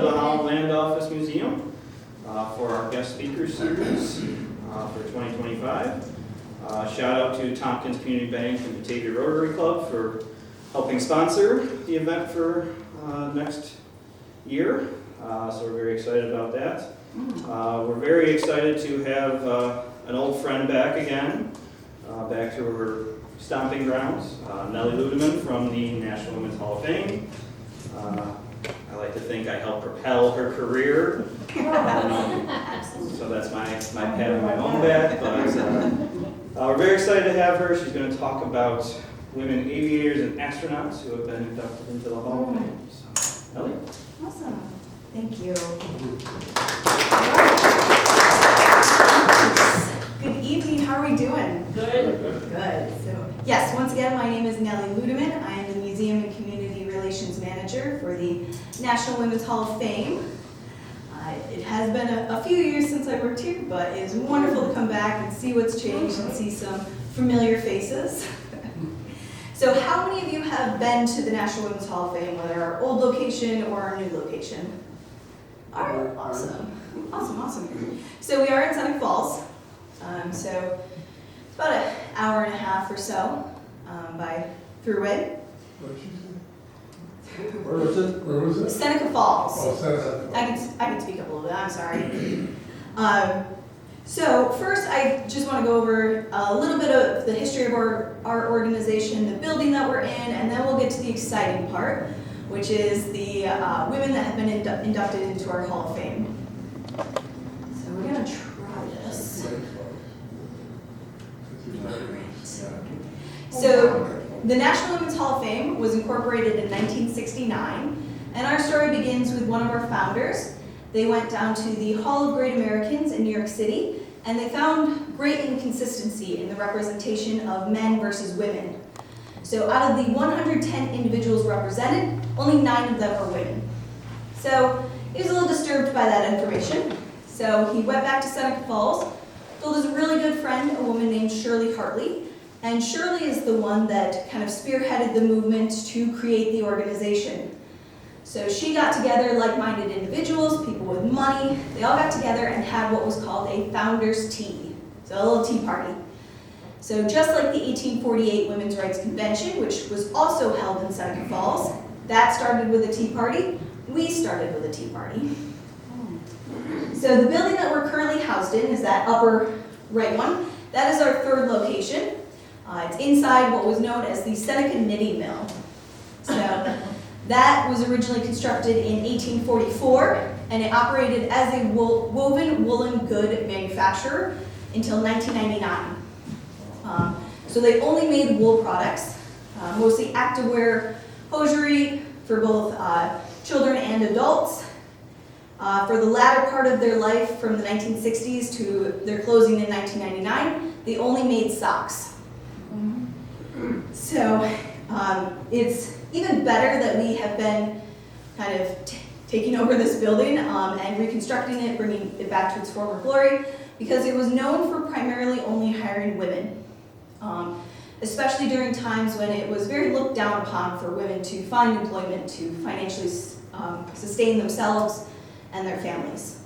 the Holland Land Office Museum for our guest speaker series for 2025. Shout out to Tompkins Community Bank and Batavia Rotary Club for helping sponsor the event for next year. So we're very excited about that. We're very excited to have an old friend back again, back to her stomping grounds, Nellie Ludemann from the National Women's Hall of Fame. I like to think I helped propel her career, so that's my pat on my own back. But we're very excited to have her. She's going to talk about women aviators and astronauts who have been inducted into the Hall of Fame. So, Nellie? Awesome. Thank you. Good evening. How are we doing? Good. Good. So, yes, once again, my name is Nellie Ludemann. I am the Museum and Community Relations Manager for the National Women's Hall of Fame. It has been a few years since I worked here, but it is wonderful to come back and see what's changed and see some familiar faces. So how many of you have been to the National Women's Hall of Fame, whether our old location or our new location? All right, awesome. Awesome. So we are in Seneca Falls. So it's about an hour and a half or so by throughway. Where was it? Seneca Falls. Oh, Seneca. I can speak up a little bit, I'm sorry. So first I just want to go over a little bit of the history of our organization, the building that we're in, and then we'll get to the exciting part, which is the women that have been inducted into our Hall of Fame. So we're going to try this. So the National Women's Hall of Fame was incorporated in 1969, and our story begins with one of our founders. They went down to the Hall of Great Americans in New York City, and they found great inconsistency in the representation of men versus women. So out of the 110 individuals represented, only 9 of them were women. So he was a little disturbed by that information. So he went back to Seneca Falls, told his really good friend, a woman named Shirley Hartley, and Shirley is the one that kind of spearheaded the movement to create the organization. So she got together like-minded individuals, people with money. They all got together and had what was called a founder's tea, so a little tea party. So just like the 1848 Women's Rights Convention, which was also held in Seneca Falls, that started with a tea party. We started with a tea party. So the building that we're currently housed in is that upper right one. That is our 3rd location. It's inside what was known as the Seneca Knitting Mill. So that was originally constructed in 1844, and it operated as a woven woolen good manufacturer until 1999. So they only made wool products, mostly activewear, hosiery for both children and adults. For the latter part of their life, from the 1960s to their closing in 1999, they only made socks. So it's even better that we have been kind of taking over this building and reconstructing it, bringing it back to its former glory, because it was known for primarily only hiring women, especially during times when it was very looked down upon for women to find employment, to financially sustain themselves and their families.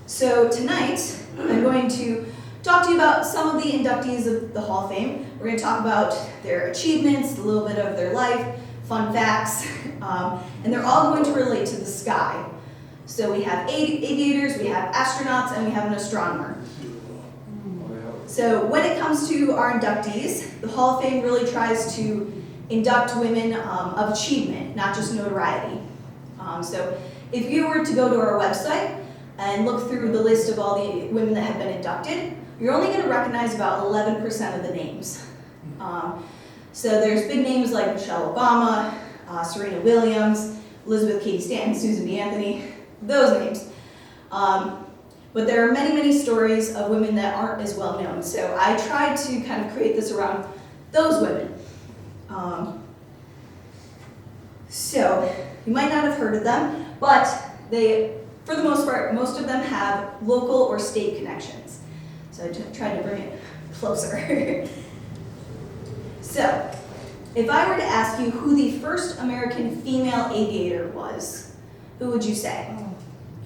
So tonight, I'm going to talk to you about some of the inductees of the Hall of Fame. We're going to talk about their achievements, a little bit of their life, fun facts, and they're all going to relate to the sky. So we have aviators, we have astronauts, and we have an astronomer. So when it comes to our inductees, the Hall of Fame really tries to induct women of achievement, not just notoriety. So if you were to go to our website and look through the list of all the women that have been inducted, you're only going to recognize about 11% of the names. So there's big names like Michelle Obama, Serena Williams, Elizabeth Cady Stanton, Susan B. Anthony, those names. But there are many, many stories of women that aren't as well known. So I tried to kind of create this around those women. So you might not have heard of them, but they, for the most part, most of them have local or state connections. So I tried to bring it closer. So if I were to ask you who the first American female aviator was, who would you say?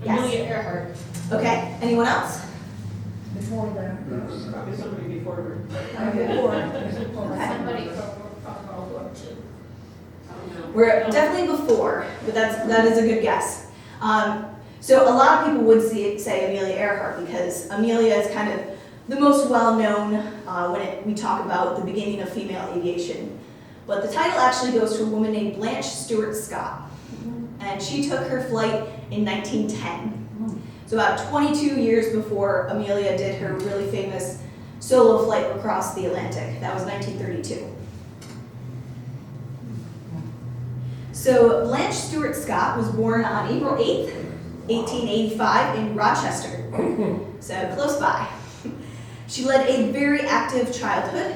Yes. Amelia Earhart. Okay, anyone else? Before that. Probably somebody before her. Somebody from World War II. We're definitely before, but that is a good guess. So a lot of people would say Amelia Earhart because Amelia is kind of the most well-known when we talk about the beginning of female aviation. But the title actually goes to a woman named Blanche Stewart Scott. And she took her flight in 1910. So about 22 years before Amelia did her really famous solo flight across the Atlantic. That was 1932. So Blanche Stewart Scott was born on April 8th, 1885 in Rochester, so close by. She led a very active childhood.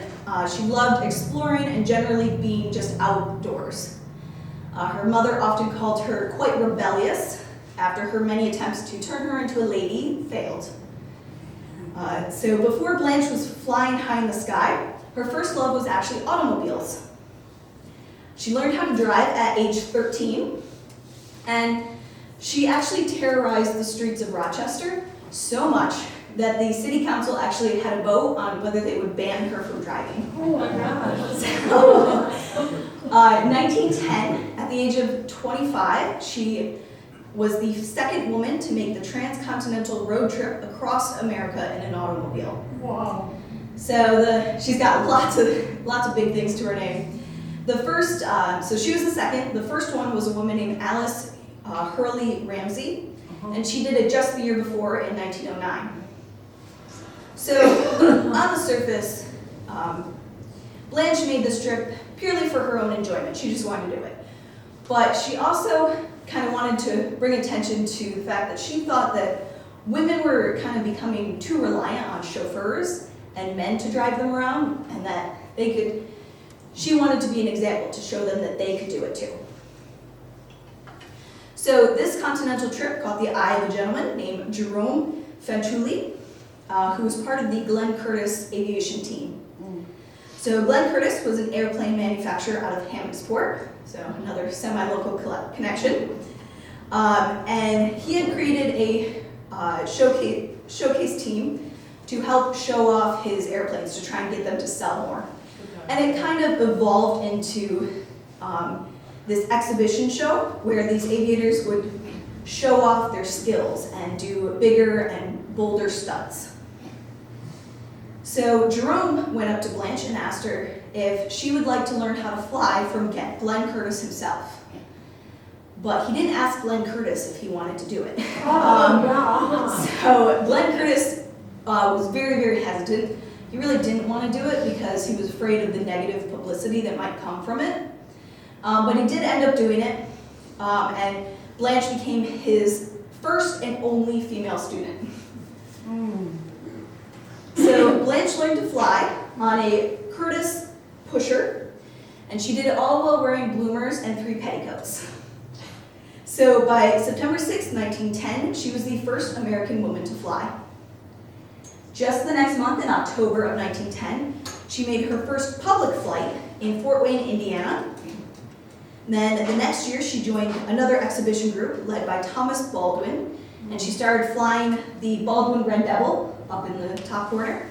She loved exploring and generally being just outdoors. Her mother often called her quite rebellious after her many attempts to turn her into a lady failed. So before Blanche was flying high in the sky, her first love was actually automobiles. She learned how to drive at age 13, and she actually terrorized the streets of Rochester so much that the city council actually had a vote on whether they would ban her from driving. Oh my gosh. So, 1910, at the age of 25, she was the second woman to make the transcontinental road trip across America in an automobile. Wow. So she's got lots of big things to her name. The first, so she was the second. The first one was a woman named Alice Hurley Ramsey, and she did it just the year before in 1909. So on the surface, Blanche made this trip purely for her own enjoyment. She just wanted to do it. But she also kind of wanted to bring attention to the fact that she thought that women were kind of becoming too reliant on chauffeurs and men to drive them around, and that she wanted to be an example to show them that they could do it too. So this continental trip caught the eye of a gentleman named Jerome Fentulli, who was part of the Glenn Curtiss aviation team. So Glenn Curtiss was an airplane manufacturer out of Hammondsport, so another semi-local connection. And he had created a showcase team to help show off his airplanes, to try and get them to sell more. And it kind of evolved into this exhibition show where these aviators would show off their skills and do bigger and bolder stunts. So Jerome went up to Blanche and asked her if she would like to learn how to fly from Glenn Curtiss himself. But he didn't ask Glenn Curtiss if he wanted to do it. So Glenn Curtiss was very, very hesitant. He really didn't want to do it because he was afraid of the negative publicity that might come from it. But he did end up doing it, and Blanche became his first and only female student. So Blanche learned to fly on a Curtiss pusher, and she did it all while wearing bloomers and 3 petticoats. So by September 6, 1910, she was the first American woman to fly. Just the next month, in October of 1910, she made her first public flight in Fort Wayne, Indiana. Then the next year, she joined another exhibition group led by Thomas Baldwin, and she started flying the Baldwin Red Devil up in the top corner.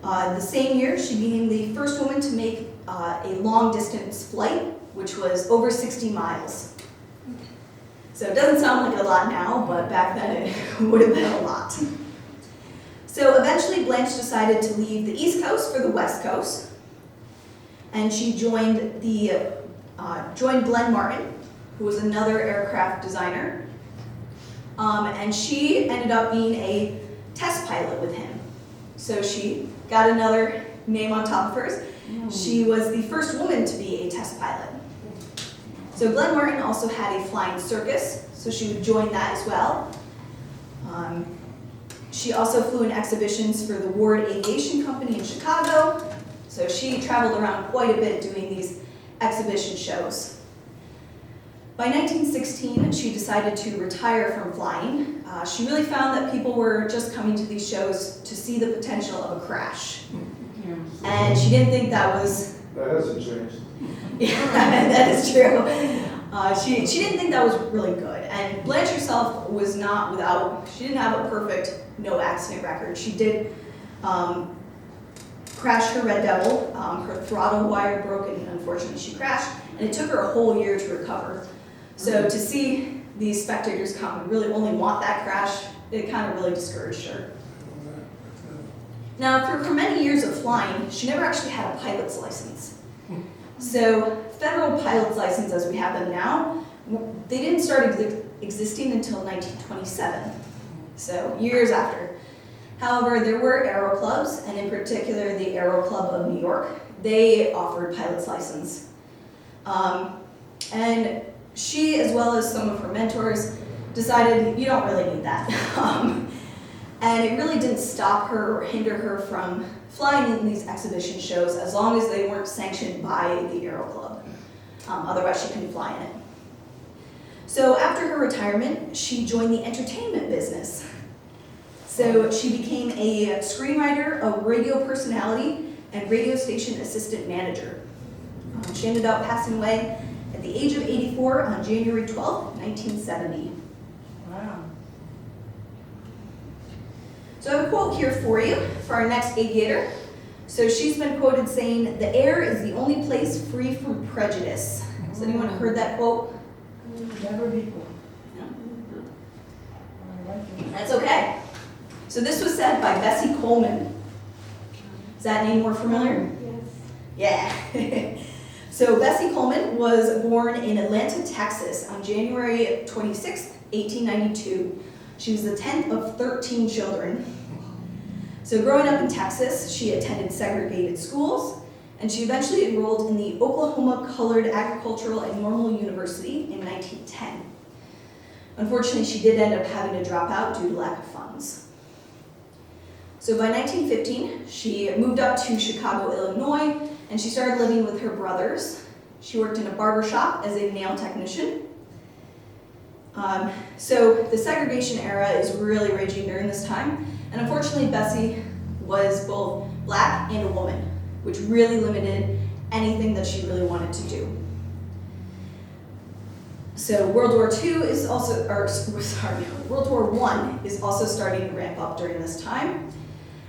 The same year, she became the first woman to make a long-distance flight, which was over 60 miles. So it doesn't sound like a lot now, but back then it would have been a lot. So eventually, Blanche decided to leave the East Coast for the West Coast, and she joined Glenn Martin, who was another aircraft designer, and she ended up being a test pilot with him. So she got another name on top of hers. She was the first woman to be a test pilot. So Glenn Martin also had a flying circus, so she would join that as well. She also flew in exhibitions for the Ward Aviation Company in Chicago, so she traveled around quite a bit doing these exhibition shows. By 1916, she decided to retire from flying. She really found that people were just coming to these shows to see the potential of a crash. And she didn't think that was That hasn't changed. Yeah, that is true. She didn't think that was really good. And Blanche herself was not without, she didn't have a perfect no accident record. She did crash her Red Devil. Her throttle wire broke and unfortunately she crashed. And it took her a whole year to recover. So to see these spectators come and really only want that crash, it kind of really discouraged her. Now, through her many years of flying, she never actually had a pilot's license. So federal pilot's license as we have them now, they didn't start existing until 1927, so years after. However, there were aero clubs, and in particular the Aero Club of New York. They offered pilot's license. And she, as well as some of her mentors, decided you don't really need that. And it really didn't stop her or hinder her from flying in these exhibition shows as long as they weren't sanctioned by the Aero Club. Otherwise, she couldn't fly in it. So after her retirement, she joined the entertainment business. So she became a screenwriter, a radio personality, and radio station assistant manager. She ended up passing away at the age of 84 on January 12th, 1970. Wow. So I have a quote here for you for our next aviator. So she's been quoted saying, "The air is the only place free from prejudice." Has anyone heard that quote? Never before. No? I like it. That's okay. So this was said by Bessie Coleman. Is that name more familiar? Yes. Yeah. So Bessie Coleman was born in Atlanta, Texas on January 26, 1892. She was the 10th of 13 children. So growing up in Texas, she attended segregated schools, and she eventually enrolled in the Oklahoma Colored Agricultural and Normal University in 1910. Unfortunately, she did end up having to drop out due to lack of funds. So by 1915, she moved up to Chicago, Illinois, and she started living with her brothers. She worked in a barber shop as a nail technician. So the segregation era is really raging during this time, and unfortunately Bessie was both black and a woman, which really limited anything that she really wanted to do. So World War II is also, World War I is also starting to ramp up during this time,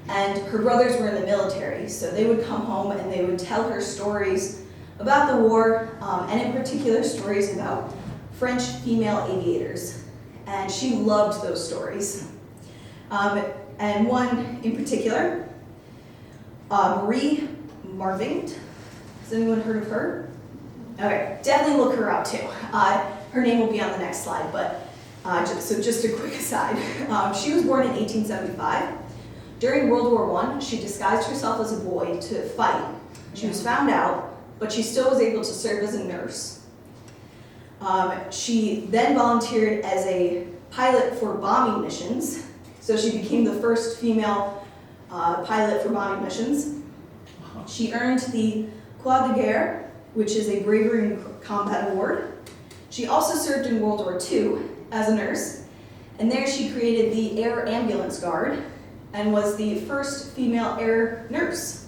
and her brothers were in the military, so they would come home and they would tell her stories about the war, and in particular stories about French female aviators, and she loved those stories. And one in particular, Marie Marvin. Has anyone heard of her? Okay, definitely look her up too. Her name will be on the next slide, but just a quick aside. She was born in 1875. During World War I, she disguised herself as a boy to fight. She was found out, but she still was able to serve as a nurse. She then volunteered as a pilot for bombing missions. So she became the first female pilot for bombing missions. She earned the Croix de Guerre, which is a bravery in combat award. She also served in World War II as a nurse, and there she created the Air Ambulance Guard and was the first female air nurse.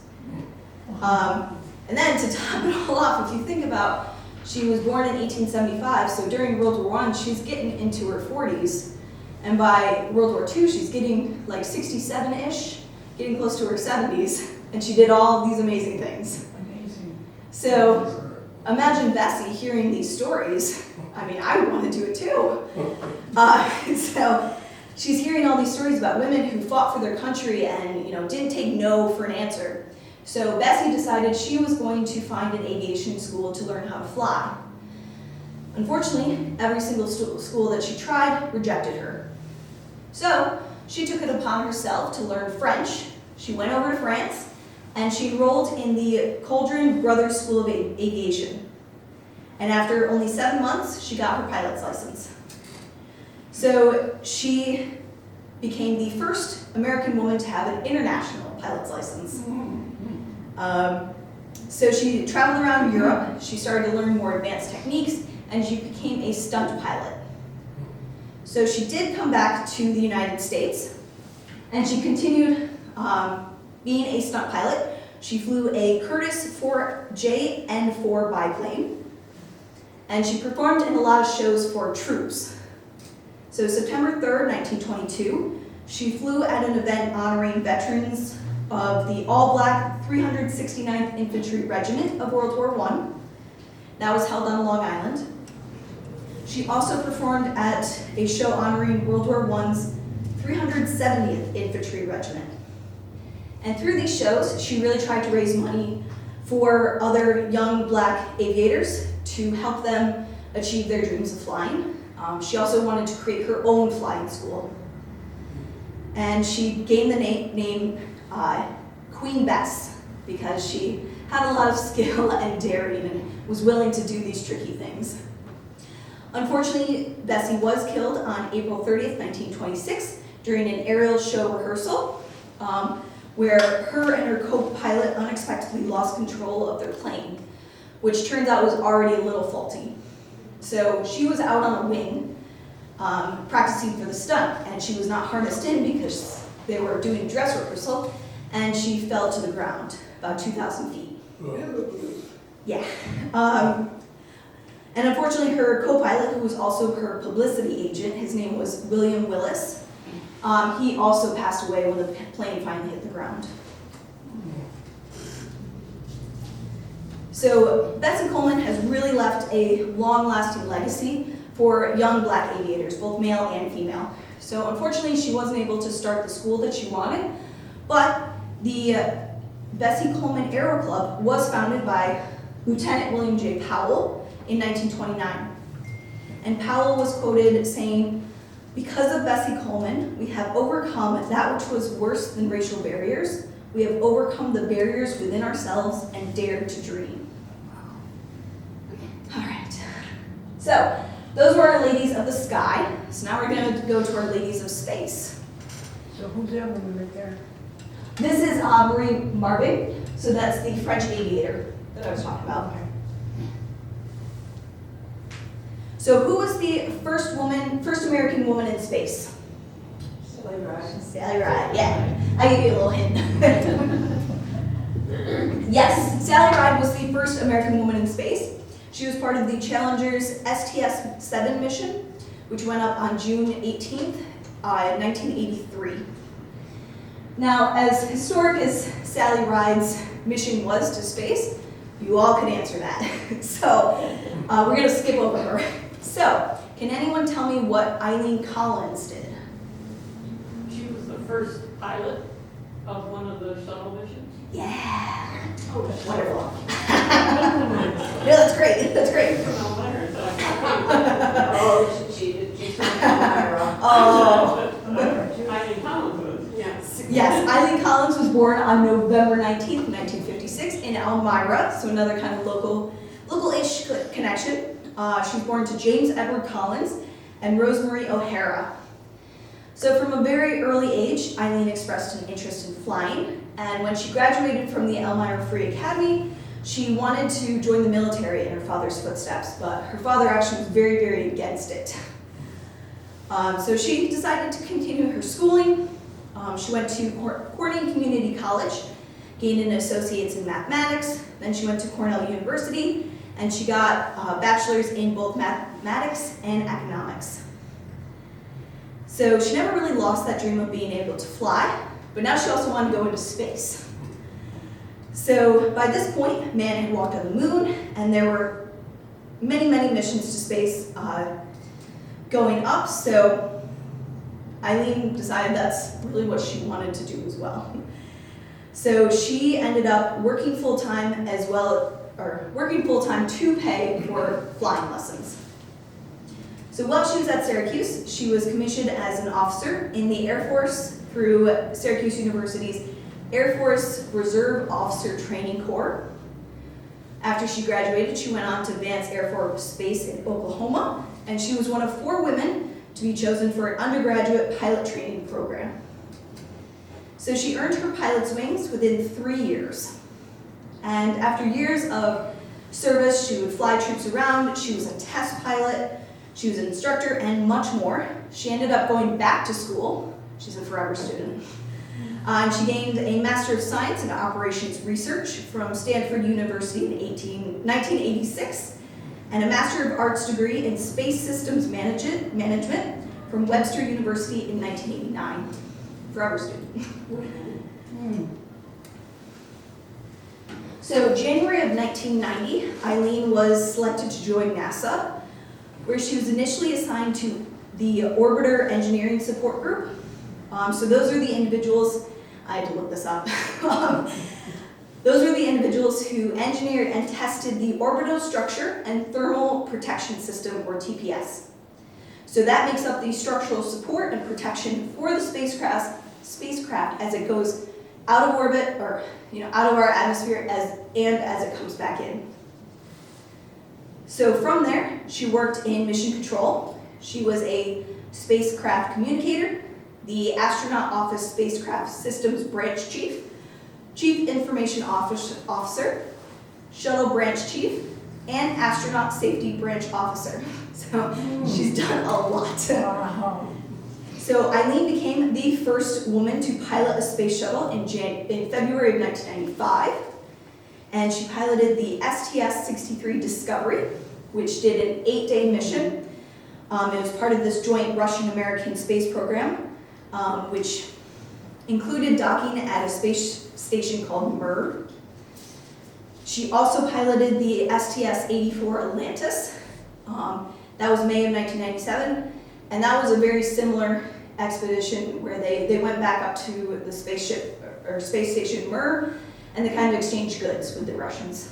And then to top it all off, if you think about, she was born in 1875, so during World War I, she's getting into her 40s. And by World War II, she's getting like 67-ish, getting close to her 70s, and she did all these amazing things. Amazing. So imagine Bessie hearing these stories. I mean, I would want to do it too. So she's hearing all these stories about women who fought for their country and didn't take no for an answer. So Bessie decided she was going to find an aviation school to learn how to fly. Unfortunately, every single school that she tried rejected her. So she took it upon herself to learn French. She went over to France and she enrolled in the Cauldron Brothers School of Aviation. And after only 7 months, she got her pilot's license. So she became the first American woman to have an international pilot's license. So she traveled around Europe, she started to learn more advanced techniques, and she became a stunt pilot. So she did come back to the United States, and she continued being a stunt pilot she flew a Curtiss 4JN4 biplane, and she performed in a lot of shows for troops. So September 3rd, 1922, she flew at an event honoring veterans of the all-black 369th Infantry Regiment of World War I. That was held on Long Island. She also performed at a show honoring World War I's 370th Infantry Regiment. And through these shows, she really tried to raise money for other young black aviators to help them achieve their dreams of flying. She also wanted to create her own flying school. And she gained the name Queen Bess because she had a lot of skill and daring and was willing to do these tricky things. Unfortunately, Bessie was killed on April 30th, 1926 during an aerial show rehearsal where her and her co-pilot unexpectedly lost control of their plane, which turns out was already a little faulty. So she was out on a wing practicing for the stunt, and she was not harnessed in because they were doing dress rehearsal, and she fell to the ground about 2,000 feet. Yeah. And unfortunately, her co-pilot, who was also her publicity agent, his name was William Willis, he also passed away when the plane finally hit the ground. So Bessie Coleman has really left a long-lasting legacy for young black aviators, both male and female. So unfortunately, she wasn't able to start the school that she wanted, but the Bessie Coleman Aero Club was founded by Lieutenant William J. Powell in 1929. And Powell was quoted saying, "Because of Bessie Coleman, we have overcome that which was worse than racial barriers. We have overcome the barriers within ourselves and dared to dream." All right. So those were our ladies of the sky. So now we're going to go to our ladies of space. So who's the other one right there? This is Marie Marvin. So that's the French aviator that I was talking about. Okay. So who was the first American woman in space? Sally Ride. Sally Ride, yeah. I gave you a little hint. Yes, Sally Ride was the first American woman in space. She was part of the Challenger's STS-7 mission, which went up on June 18th, 1983. Now, as historic as Sally Ride's mission was to space, you all could answer that. So we're going to skip over her. So, can anyone tell me what Eileen Collins did? She was the first pilot of one of the shuttle missions. Yeah. Oh, that's Wonderful. Yeah, that's great. That's great. Oh, she cheated. She's from Elmira. Oh. Eileen Collins was, yes. Yes, Eileen Collins was born on November 19th, 1956 in Elmira, so another kind of local-ish connection. She was born to James Edward Collins and Rosemary O'Hara. So from a very early age, Eileen expressed an interest in flying, and when she graduated from the Elmira Free Academy, she wanted to join the military in her father's footsteps, but her father actually was very, very against it. So she decided to continue her schooling. She went to Corning Community College, gained an associate's in mathematics, then she went to Cornell University, and she got a bachelor's in both mathematics and economics. So she never really lost that dream of being able to fly, but now she also wanted to go into space. So by this point, man had walked on the moon, and there were many, many missions to space going up, so Eileen decided that's really what she wanted to do as well. So she ended up working full-time to pay for flying lessons. So while she was at Syracuse, she was commissioned as an officer in the Air Force through Syracuse University's Air Force Reserve Officer Training Corps. After she graduated, she went on to Vance Air Force Base in Oklahoma, and she was one of 4 women to be chosen for an undergraduate pilot training program. So she earned her pilot's wings within 3 years. And after years of service, she would fly troops around, she was a test pilot, she was an instructor, and much more. She ended up going back to school. She's a forever student. And she gained a Master of Science in Operations Research from Stanford University in 1986, and a Master of Arts degree in Space Systems Management from Webster University in 1989. Forever student. So January of 1990, Eileen was selected to join NASA, where she was initially assigned to the Orbiter Engineering Support Group. So those are the individuals, I had to look this up. Those are the individuals who engineered and tested the orbital structure and thermal protection system, or TPS. So that makes up the structural support and protection for the spacecraft as it goes out of orbit, or out of our atmosphere as it comes back in. So from there, she worked in mission control. She was a spacecraft communicator, the Astronaut Office Spacecraft Systems Branch Chief, Chief Information Officer, Shuttle Branch Chief, and Astronaut Safety Branch Officer. So she's done a lot. Wow. So Eileen became the first woman to pilot a space shuttle in February of 1995, and she piloted the STS-63 Discovery, which did an 8-day mission. It was part of this joint Russian-American space program, which included docking at a space station called Mir. She also piloted the STS-84 Atlantis. That was May of 1997, and that was a very similar expedition where they went back up to the spaceship or space station Mir, and they kind of exchanged goods with the Russians.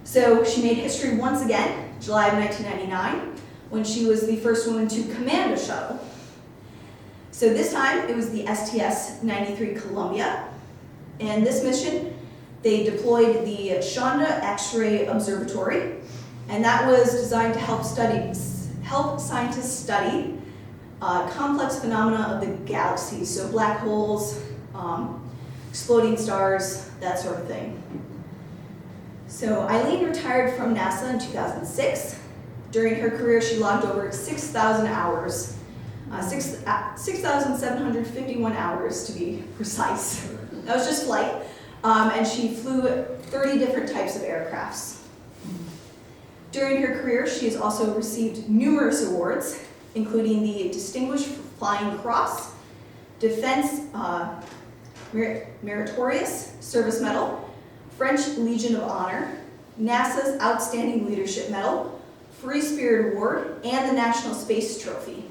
So she made history once again, July of 1999, when she was the first woman to command a shuttle. So this time it was the STS-93 Columbia, and this mission they deployed the Shonda X-ray Observatory, and that was designed to help scientists study complex phenomena of the galaxy, so black holes, exploding stars, that sort of thing. So Eileen retired from NASA in 2006. During her career, she logged over 6,000 hours, 6,751 hours to be precise. That was just flight. And she flew 30 different types of aircrafts. During her career, she has also received numerous awards, including the Distinguished Flying Cross, Defense Meritorious Service Medal, French Legion of Honor, NASA's Outstanding Leadership Medal, Free Spirit Award, and the National Space Trophy.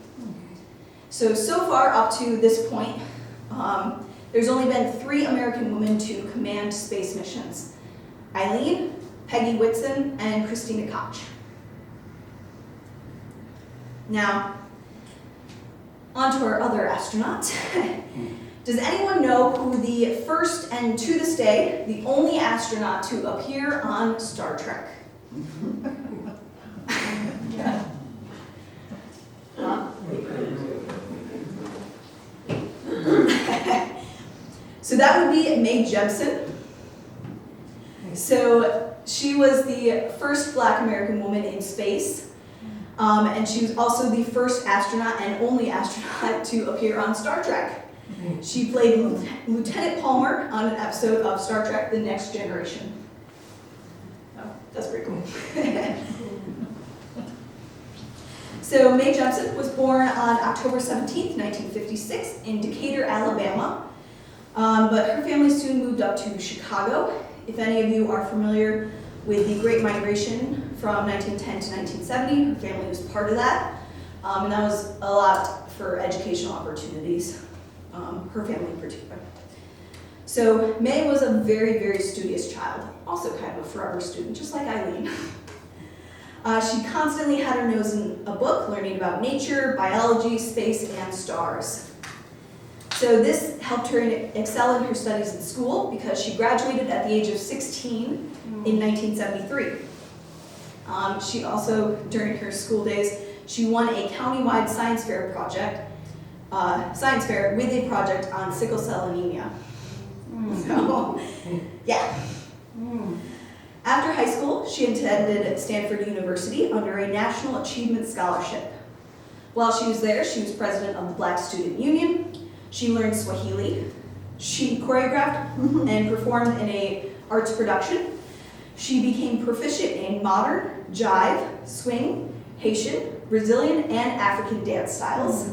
So far up to this point, there's only been 3 American women to command space missions: Eileen, Peggy Whitson, and Christina Koch. Now, on to our other astronauts. Does anyone know who the first, and to this day, the only astronaut to appear on Star Trek? So that would be Mae Jemison. So she was the first Black American woman in space, and she was also the first astronaut and only astronaut to appear on Star Trek. She played Lieutenant Palmer on an episode of Star Trek: The Next Generation. Oh, that's pretty cool. So Mae Jemison was born on October 17th, 1956 in Decatur, Alabama. But her family soon moved up to Chicago. If any of you are familiar with the Great Migration from 1910 to 1970, her family was part of that. And that was a lot for educational opportunities, her family in particular. So Mae was a very, very studious child, also kind of a forever student, just like Eileen. She constantly had her nose in a book, learning about nature, biology, space, and stars. So this helped her excel in her studies in school because she graduated at the age of 16 in 1973. She also, during her school days, she won a countywide science fair with a project on sickle cell anemia. So, yeah. After high school, she attended Stanford University under a National Achievement Scholarship. While she was there, she was president of the Black Student Union. She learned Swahili. She choreographed and performed in a arts production. She became proficient in modern, jive, swing, Haitian, Brazilian, and African dance styles.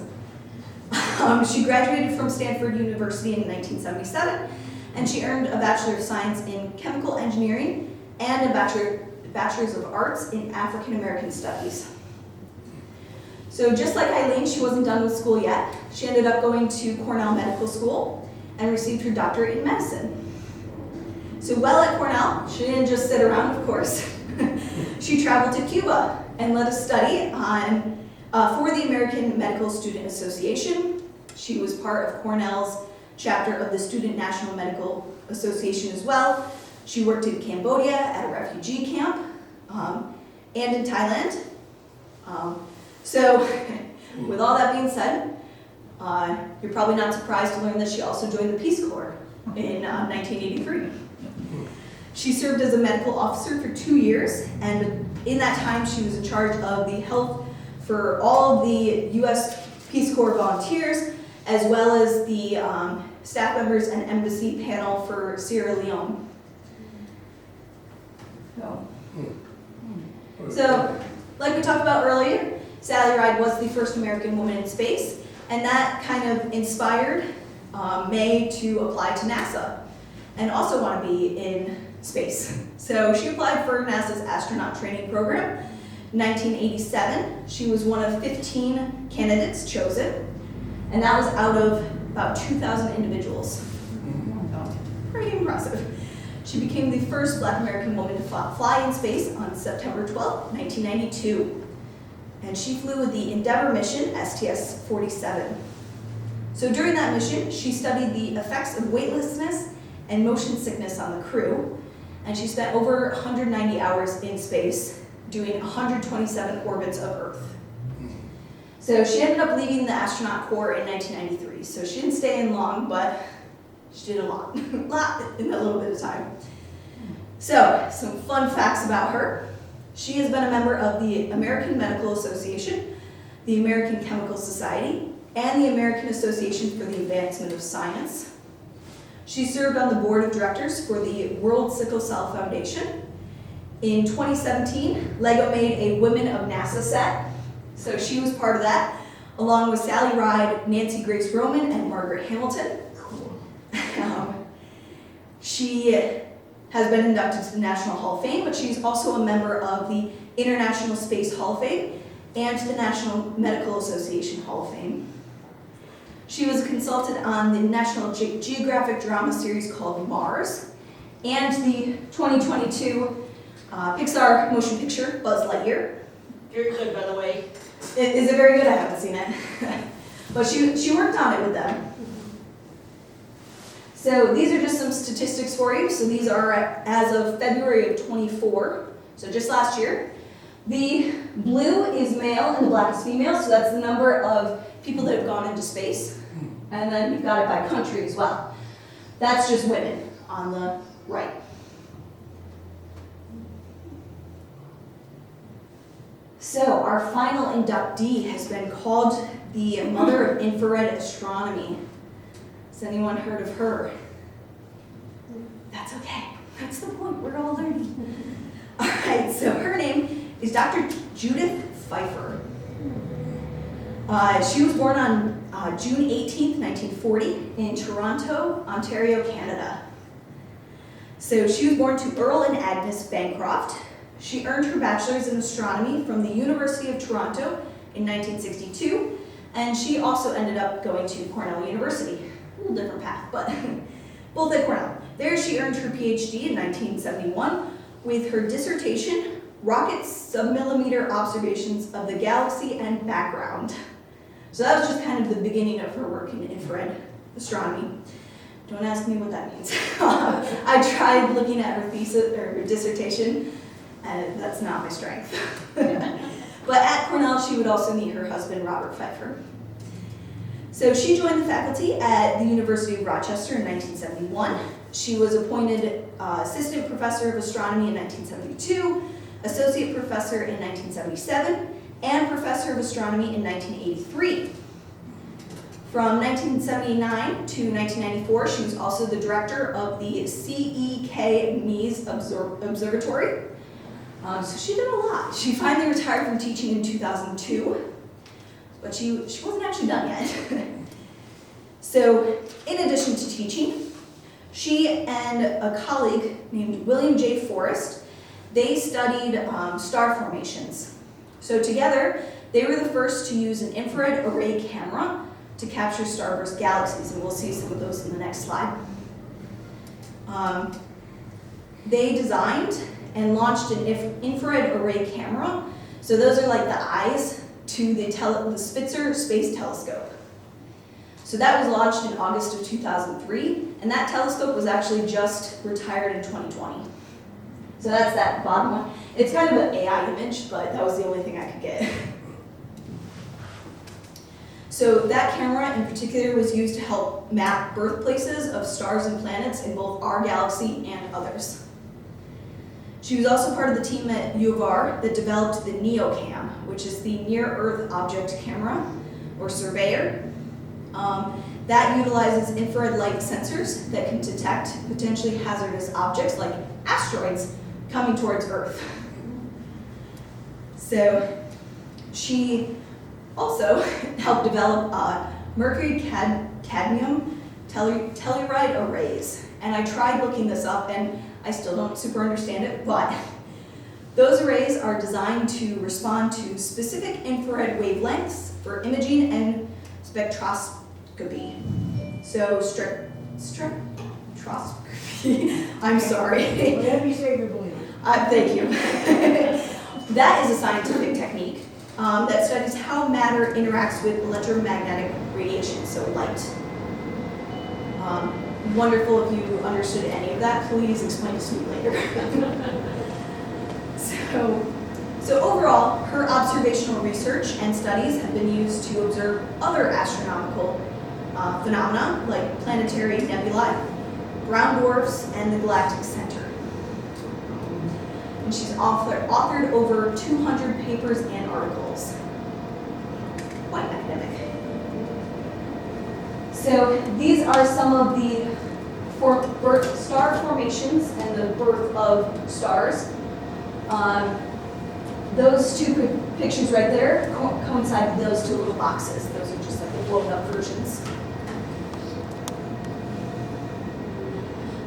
She graduated from Stanford University in 1977, and she earned a Bachelor of Science in Chemical Engineering and a Bachelor's of Arts in African American Studies. So just like Eileen, she wasn't done with school yet. She ended up going to Cornell Medical School and received her doctorate in medicine. So while at Cornell, she didn't just sit around, of course. She traveled to Cuba and led a study on, for the American Medical Student Association. She was part of Cornell's chapter of the Student National Medical Association as well. She worked in Cambodia at a refugee camp and in Thailand. So with all that being said, you're probably not surprised to learn that she also joined the Peace Corps in 1983. She served as a medical officer for 2 years, and in that time she was in charge of the health for all of the U.S. Peace Corps volunteers, as well as the staff members and embassy panel for Sierra Leone. So, like we talked about earlier, Sally Ride was the first American woman in space, and that kind of inspired May to apply to NASA and also want to be in space. So she applied for NASA's astronaut training program. In 1987, she was one of 15 candidates chosen, and that was out of about 2,000 individuals. So, pretty impressive. She became the first Black American woman to fly in space on September 12, 1992. And she flew with the Endeavour mission, STS-47. So during that mission, she studied the effects of weightlessness and motion sickness on the crew, and she spent over 190 hours in space doing 127 orbits of Earth. So she ended up leaving the astronaut corps in 1993. So she didn't stay in long, but she did a lot in a little bit of time. So some fun facts about her. She has been a member of the American Medical Association, the American Chemical Society, and the American Association for the Advancement of Science. She served on the board of directors for the World Sickle Cell Foundation. In 2017, LEGO made a Women of NASA set, so she was part of that, along with Sally Ride, Nancy Grace Roman, and Margaret Hamilton. She has been inducted to the National Hall of Fame, but she's also a member of the International Space Hall of Fame and the National Medical Association Hall of Fame. She was a consultant on the National Geographic drama series called Mars and the 2022 Pixar motion picture, Buzz Lightyear. Very good, by the way. Is it very good? I haven't seen it. But she worked on it with them. So these are just some statistics for you. So these are as of February of 24, so just last year. The blue is male and the black is female, so that's the number of people that have gone into space. And then you've got it by country as well. That's just women on the right. So our final inductee has been called the Mother of Infrared Astronomy. Has anyone heard of her? That's okay. That's the point. We're all learning. All right, so her name is Dr. Judith Pfeiffer. She was born on June 18th, 1940 in Toronto, Ontario, Canada. So she was born to Earl and Agnes Bancroft. She earned her bachelor's in astronomy from the University of Toronto in 1962, and she also ended up going to Cornell University. A little different path, but both at Cornell. There she earned her PhD in 1971 with her dissertation, Rocket Submillimeter Observations of the Galaxy and Background. So that was just kind of the beginning of her work in infrared astronomy. Don't ask me what that means. I tried looking at her thesis or her dissertation, and that's not my strength. But at Cornell, she would also meet her husband, Robert Pfeiffer. So she joined the faculty at the University of Rochester in 1971. She was appointed assistant professor of astronomy in 1972, associate professor in 1977, and professor of astronomy in 1983. From 1979 to 1994, she was also the director of the CEK Observatory. So she did a lot. She finally retired from teaching in 2002, but she wasn't actually done yet. So in addition to teaching, she and a colleague named William J. Forrest, they studied star formations. So together, they were the first to use an infrared array camera to capture starburst galaxies, and we'll see some of those in the next slide. They designed and launched an infrared array camera. So those are like the eyes to the Spitzer Space Telescope. So that was launched in August of 2003, and that telescope was actually just retired in 2020. So that's that bottom one. It's kind of an AI image, but that was the only thing I could get. So that camera in particular was used to help map birthplaces of stars and planets in both our galaxy and others. She was also part of the team at U of R that developed the NEOCam, which is the Near-Earth Object Camera, or surveyor. That utilizes infrared light sensors that can detect potentially hazardous objects like asteroids coming towards Earth. So she also helped develop mercury cadmium telluride arrays. And I tried looking this up and I still don't super understand it, but those arrays are designed to respond to specific infrared wavelengths for imaging and spectroscopy. So spectroscopy, I'm sorry. Whatever you say, we believe. Thank you. That is a scientific technique that studies how matter interacts with electromagnetic radiation, so light. Wonderful if you understood any of that. Please explain this to me later. So overall, her observational research and studies have been used to observe other astronomical phenomena like planetary nebulae, brown dwarfs, and the galactic center. And she's authored over 200 papers and articles. Quite academic. So these are some of the star formations and the birth of stars. Those two pictures right there coincide with those two little boxes. Those are just like the blown up versions.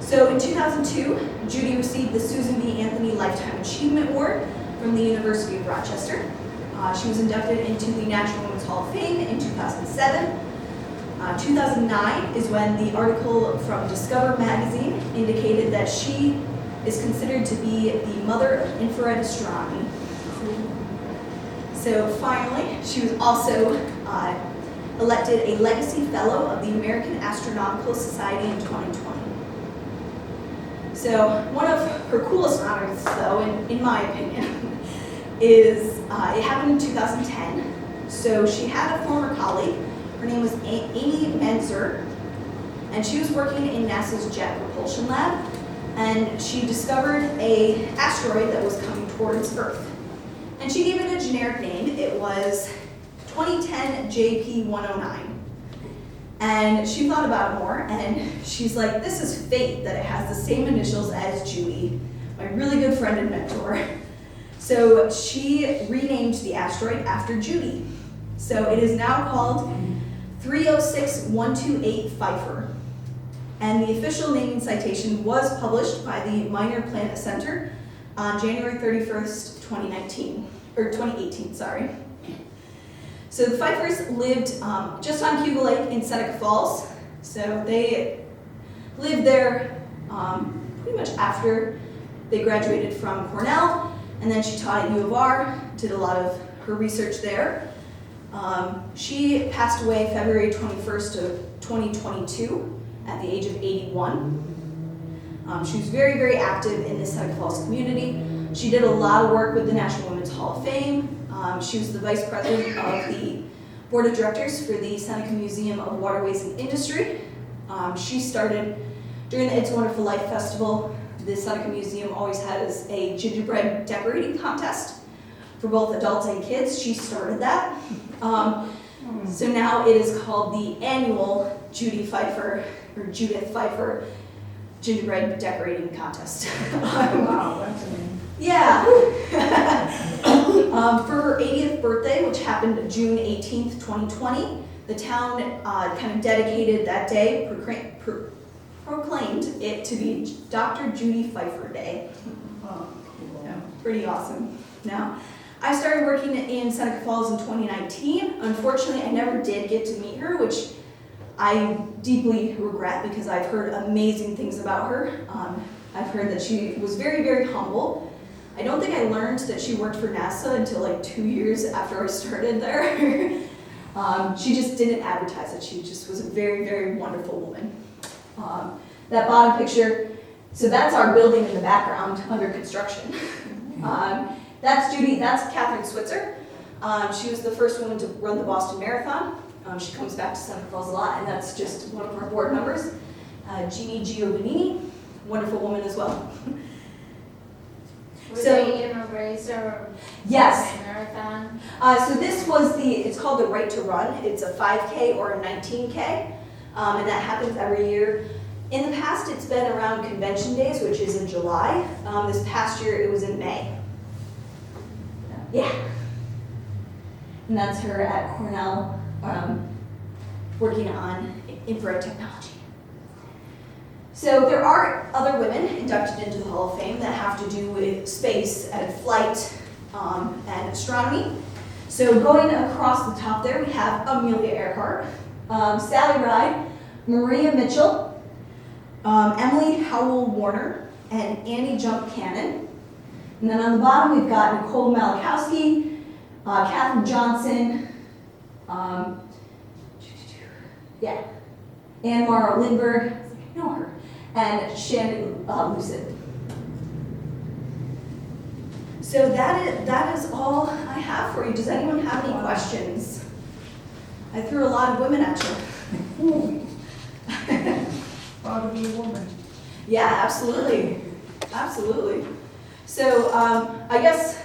So in 2002, Judy received the Susan B. Anthony Lifetime Achievement Award from the University of Rochester. She was inducted into the National Women's Hall of Fame in 2007. 2009 is when the article from Discover magazine indicated that she is considered to be the mother of infrared astronomy. So finally, she was also elected a Legacy Fellow of the American Astronomical Society in 2020. So one of her coolest honors, though, in my opinion, is it happened in 2010. So she had a former colleague. Her name was Amy Menzer, and she was working in NASA's Jet Propulsion Lab, and she discovered an asteroid that was coming towards Earth. And she gave it a generic name. It was 2010 JP109. And she thought about it more, and she's like, this is fate that it has the same initials as Judy, my really good friend and mentor. So she renamed the asteroid after Judy. So it is now called 306128 Pfeiffer. And the official naming citation was published by the Minor Planet Center on January 31st, 2018, sorry. So the Pfeiffers lived just on Cuba Lake in Seneca Falls. So they lived there pretty much after they graduated from Cornell, and then she taught at U of R, did a lot of her research there. She passed away February 21st of 2022 at the age of 81. She was very, very active in the Seneca Falls community. She did a lot of work with the National Women's Hall of Fame. She was the vice president of the board of directors for the Seneca Museum of Waterways and Industry. She started, during the It's a Wonderful Life Festival, the Seneca Museum always has a gingerbread decorating contest for both adults and kids. She started that. So now it is called the annual Judith Pfeiffer Gingerbread Decorating Contest. Wow, that's a name. Yeah. For her 80th birthday, which happened June 18th, 2020, the town kind of dedicated that day, proclaimed it to be Dr. Judy Pfeiffer Day. Oh, cool. Yeah, pretty awesome. Now, I started working in Seneca Falls in 2019. Unfortunately, I never did get to meet her, which I deeply regret because I've heard amazing things about her. I've heard that she was very, very humble. I don't think I learned that she worked for NASA until like 2 years after I started there. She just didn't advertise it. She just was a very, very wonderful woman. That bottom picture, so that's our building in the background under construction. That's Judy, that's Catherine Switzer. She was the first woman to run the Boston Marathon. She comes back to Seneca Falls a lot, and that's just one of our board members. Jeannie Giovannini, wonderful woman as well. Were they in a race or Yes. a marathon? So this was it's called the Right to Run. It's a 5K or a 19K, and that happens every year. In the past, it's been around convention days, which is in July. This past year, it was in May. Yeah. And that's her at Cornell, working on infrared technology. So there are other women inducted into the Hall of Fame that have to do with space and flight and astronomy. So going across the top there, we have Amelia Earhart, Sally Ride, Maria Mitchell, Emily Howell Warner, and Annie Jump Cannon. And then on the bottom, we've got Nicole Malachowski, Katherine Johnson, Ann Mara Lindbergh, I know her, and Shannon Lucid. So that is all I have for you. Does anyone have any questions? I threw a lot of women at you. Proud to be a woman. Yeah, absolutely. Absolutely. So I guess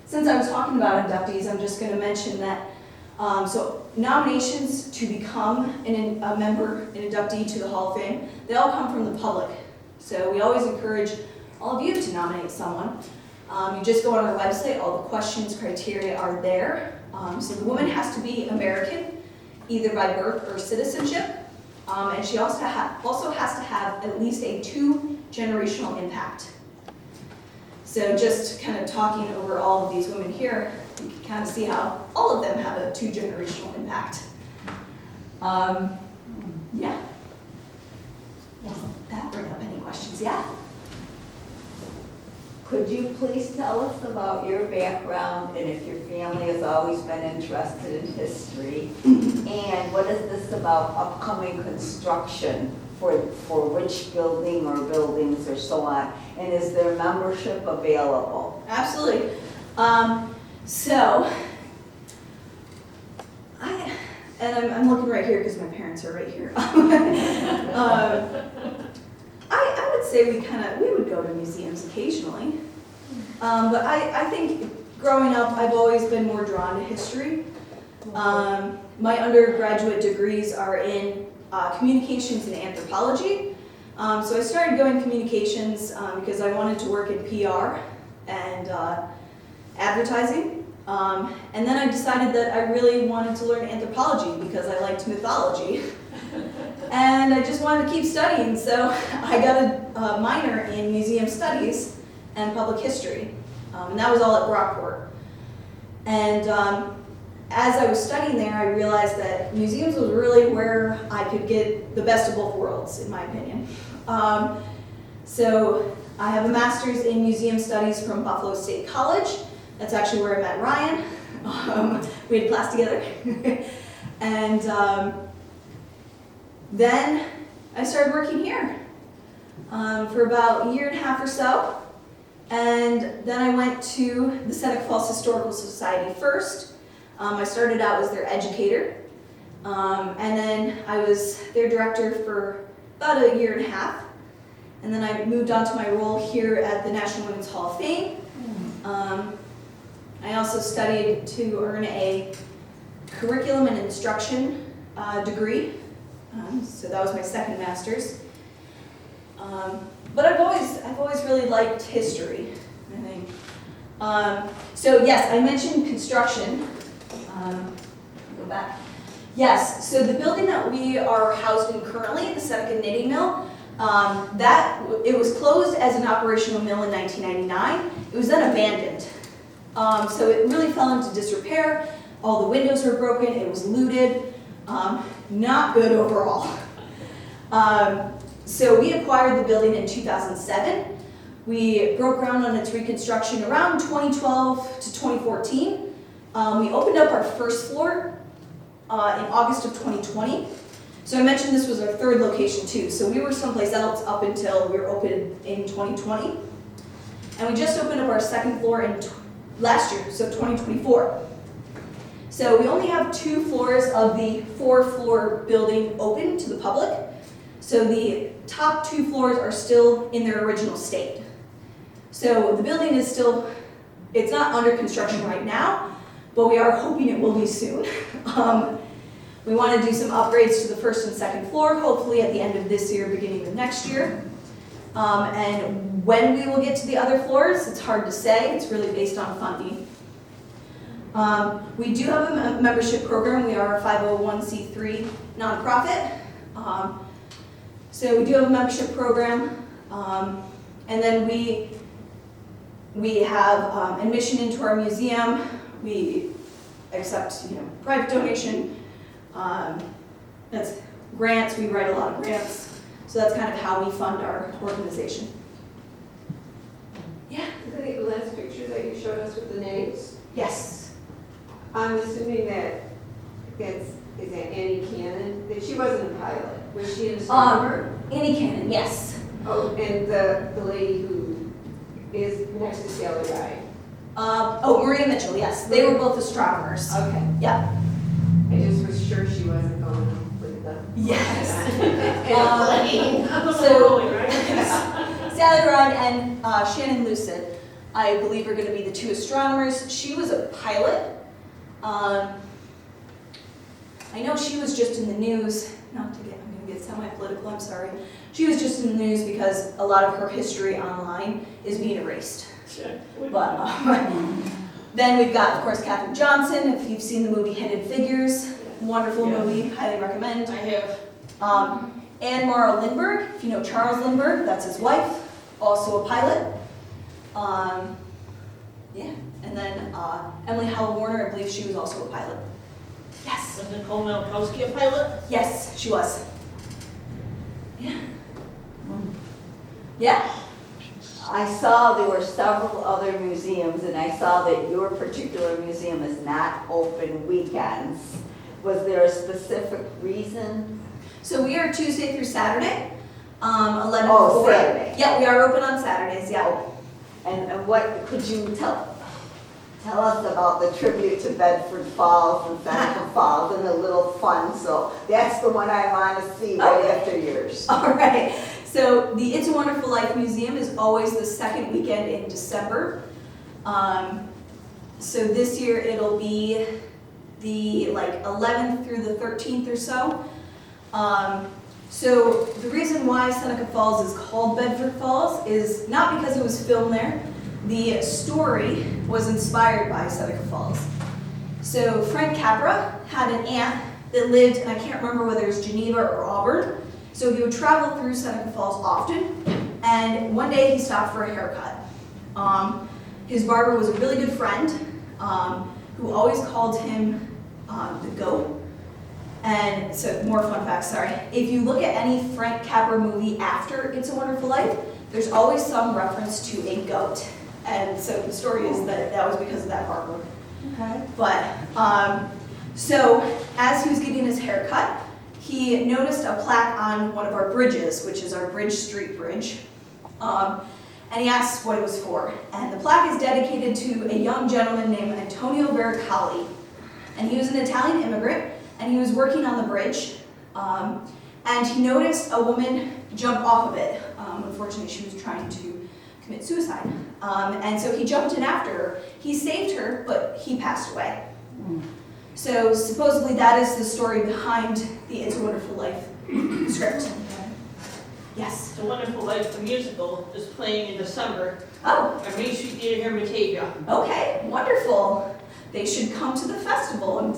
since I was talking about inductees, I'm just going to mention that so nominations to become a member, an inductee to the Hall of Fame, they all come from the public. So we always encourage all of you to nominate someone. You just go on our website, all the questions, criteria are there. So the woman has to be American, either by birth or citizenship. And she also has to have at least a 2-generational impact. So just kind of talking over all of these women here, you can kind of see how all of them have a 2-generational impact. Yeah. Does that bring up any questions? Yeah. Could you please tell us about your background and if your family has always been interested in history? And what is this about upcoming construction for which building or buildings or so on? And is there membership available? Absolutely. I'm looking right here because my parents are right here. I would say we would go to museums occasionally. But I think growing up, I've always been more drawn to history. My undergraduate degrees are in communications and anthropology. So I started going communications because I wanted to work in PR and advertising. And then I decided that I really wanted to learn anthropology because I liked mythology. And I just wanted to keep studying, so I got a minor in museum studies and public history. And that was all at Brockport. And as I was studying there, I realized that museums was really where I could get the best of both worlds, in my opinion. So I have a master's in museum studies from Buffalo State College. That's actually where I met Ryan. We had class together. And then I started working here for about a year and a half or so. And then I went to the Seneca Falls Historical Society first. I started out as their educator. And then I was their director for about a year and a half. And then I moved on to my role here at the National Women's Hall of Fame. I also studied to earn a curriculum and instruction degree. So that was my second master's. But I've always really liked history, I think. So yes, I mentioned construction. Go back. Yes, so the building that we are housed in currently, the Seneca Knitting Mill, it was closed as an operational mill in 1999. It was then abandoned. So it really fell into disrepair. All the windows were broken. It was looted. Not good overall. So we acquired the building in 2007. We broke ground on its reconstruction around 2012 to 2014. We opened up our first floor in August of 2020. So I mentioned this was our third location too. So we were someplace else up until we were open in 2020. And we just opened up our second floor in last year, so 2024. So we only have 2 floors of the 4-floor building open to the public. So the top 2 floors are still in their original state. So the building is still, it's not under construction right now, but we are hoping it will be soon. We want to do some upgrades to the first and second floor, hopefully at the end of this year, beginning of next year. And when we will get to the other floors, it's hard to say. It's really based on funding. We do have a membership program. We are a 501c3 nonprofit. So we do have a membership program. And then we have admission into our museum. We accept, private donation. That's grants. We write a lot of grants. So that's kind of how we fund our organization. Yeah. The last picture that you showed us with the names, Yes. I'm assuming is that Annie Cannon, that she wasn't a pilot, was she an astronomer? Annie Cannon, yes. Oh, and the lady who is next to Sally Ride. Maria Mitchell, yes. They were both astronomers. Okay. Yep. I just was sure she wasn't going with the. Yes. So, right? Sally Ride and Shannon Lucid, I believe, are going to be the 2 astronomers. She was a pilot. I know she was just in the news, I'm going to get semi-political, I'm sorry. She was just in the news because a lot of her history online is being erased. Sure. But then we've got, of course, Katherine Johnson. If you've seen the movie Hidden Figures, wonderful Yeah. movie, highly recommend. I have. Anne Morrow Lindbergh, if you know Charles Lindbergh, that's his wife, also a pilot. And then Emily Howell Warner, I believe she was also a pilot. Yes. Was Nicole Malkowski a pilot? Yes, she was. Yeah. Yeah. I saw there were several other museums, and I saw that your particular museum is not open weekends. Was there a specific reason? So we are Tuesday through Saturday, 11 to Oh, 4. Saturday. Yeah, we are open on Saturdays, yeah. And what could you tell us about the tribute to Bedford Falls and Seneca Falls and the little fun? So that's the one I want to see right after yours. All right. So the It's a Wonderful Life Museum is always the second weekend in December. So this year it'll be the 11th through the 13th or so. So the reason why Seneca Falls is called Bedford Falls is not because it was filmed there. The story was inspired by Seneca Falls. So Frank Capra had an aunt that lived, and I can't remember whether it was Geneva or Auburn. So he would travel through Seneca Falls often, and one day he stopped for a haircut. His barber was a really good friend who always called him the goat. And so, more fun facts, sorry. If you look at any Frank Capra movie after It's a Wonderful Life, there's always some reference to a goat. And so the story is that that was because of that barber. Okay. But, so as he was getting his haircut, he noticed a plaque on one of our bridges, which is our Bridge Street Bridge. And he asked what it was for. And the plaque is dedicated to a young gentleman named Antonio Vericali. And he was an Italian immigrant, and he was working on the bridge. And he noticed a woman jump off of it. Unfortunately, she was trying to commit suicide. And so he jumped in after her. He saved her, but he passed away. So supposedly that is the story behind the It's a Wonderful Life script. Yes. It's a Wonderful Life, the musical, is playing in December Oh, at Main Street Theater here in Batavia. okay, wonderful. They should come to the festival and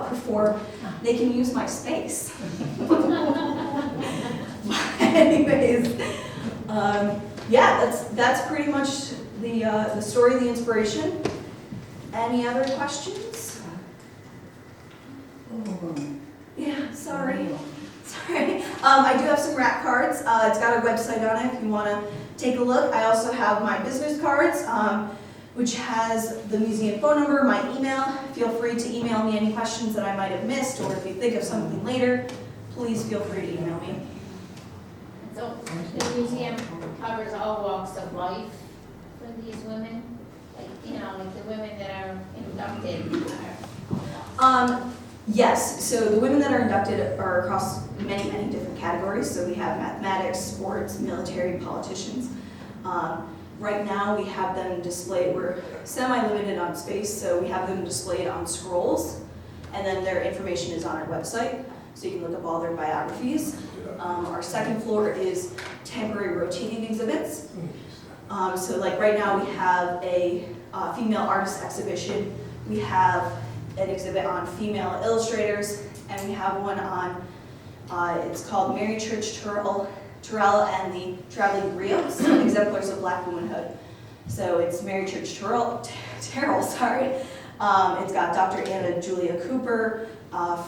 perform. They can use my space. Anyways, yeah, that's pretty much the story, the inspiration. Any other questions? Yeah, sorry. Sorry. I do have some rack cards. It's got a website on it if you want to take a look. I also have my business cards, which has the museum phone number, my email. Feel free to email me any questions that I might have missed, or if you think of something later, please feel free to email me. So the museum covers all walks of life for these women, like the women that are inducted are. Yes, so the women that are inducted are across many, many different categories. So we have mathematics, sports, military, politicians. Right now we have them displayed, we're semi-limited on space, so we have them displayed on scrolls, and then their information is on our website, so you can look up all their biographies. Our second floor is temporary rotating exhibits. So like right now we have a female artist exhibition. We have an exhibit on female illustrators, and we have one on, it's called Mary Church Terrell and the Traveling Griots, Exemplars of Black Womanhood. So it's Mary Church Terrell, sorry. It's got Dr. Anna Julia Cooper,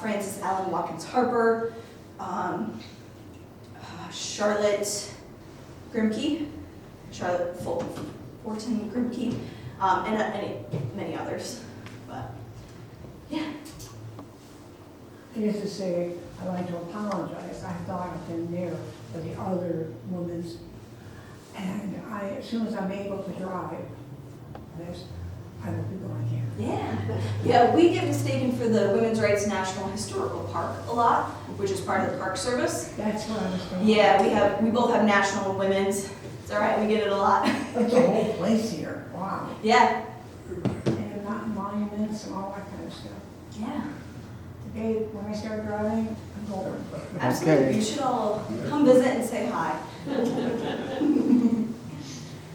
Frances Allen Watkins Harper, Charlotte Grimke, Charlotte Fortin Grimke, and many others. But yeah. I used to say, I'd like to apologize. I thought I'd been there for the other women's. And as soon as I'm able to drive, I will be going here. Yeah, we get mistaken for the Women's Rights National Historical Park a lot, which is part of the Park Service. That's what I was thinking. Yeah, we both have national and women's. It's all right, we get it a lot. It's a whole place here, wow. Yeah. And not monuments and all that kind of stuff. Yeah. Today, when I start driving, I'm going. Absolutely. You should all come visit and say hi.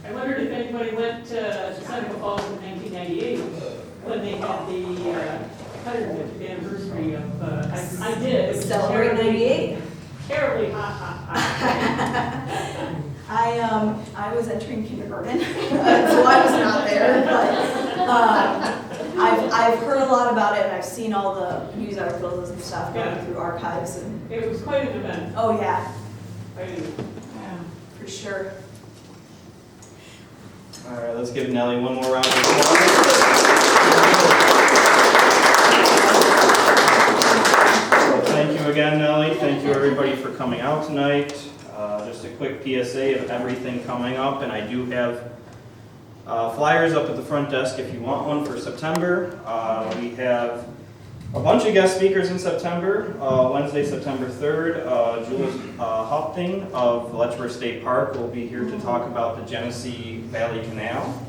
I wondered if anybody went to Seneca Falls in 1998 when they had the 150th anniversary of, I did. It was Celebrate 98. terribly hot. I was entering kindergarten, so I was not there, but I've heard a lot about it, and I've seen all the news articles and stuff going through archives. And It was quite an event. oh yeah, Quite an event. Yeah. for sure. All right, let's give Nellie one more round of applause. Well, thank you again, Nellie. Thank you, everybody, for coming out tonight. Just a quick PSA of everything coming up, and I do have flyers up at the front desk if you want one for September. We have a bunch of guest speakers in September. Wednesday, September 3rd, Jules Hopting of Letchworth State Park will be here to talk about the Genesee Valley Canal.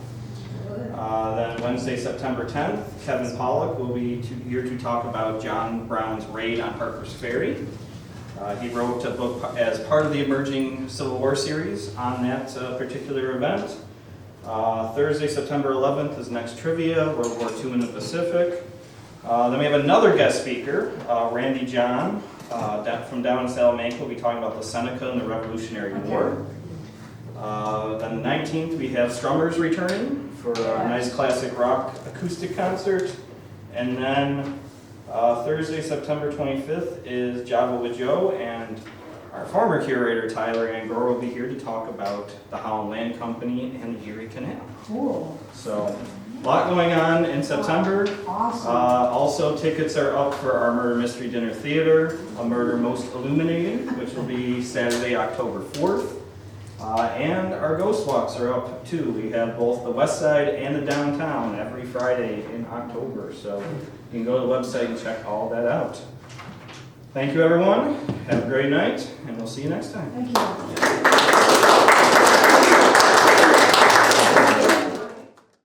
Then Wednesday, September 10th, Kevin Pollock will be here to talk about John Brown's raid on Harper's Ferry. He wrote a book as part of the Emerging Civil War series on that particular event. Thursday, September 11th is next trivia, World War II in the Pacific. Then we have another guest speaker, Randy John, from down in Salamanca. We'll be talking about the Seneca and the Revolutionary War. Then the 19th, we have Strummers returning for a nice classic rock acoustic concert. And then Thursday, September 25th is Java with Joe, and our former curator, Tyler Angora, will be here to talk about the Holland Land Company and the Erie Canal. Cool. So, a lot going on in September. Awesome. Also, tickets are up for our Murder Mystery Dinner Theater, A Murder Most Illuminating, which will be Saturday, October 4th. And our Ghost Walks are up too. We have both the West Side and the downtown every Friday in October. So you can go to the website and check all that out. Thank you, everyone. Have a great night, and we'll see you next time. Thank you.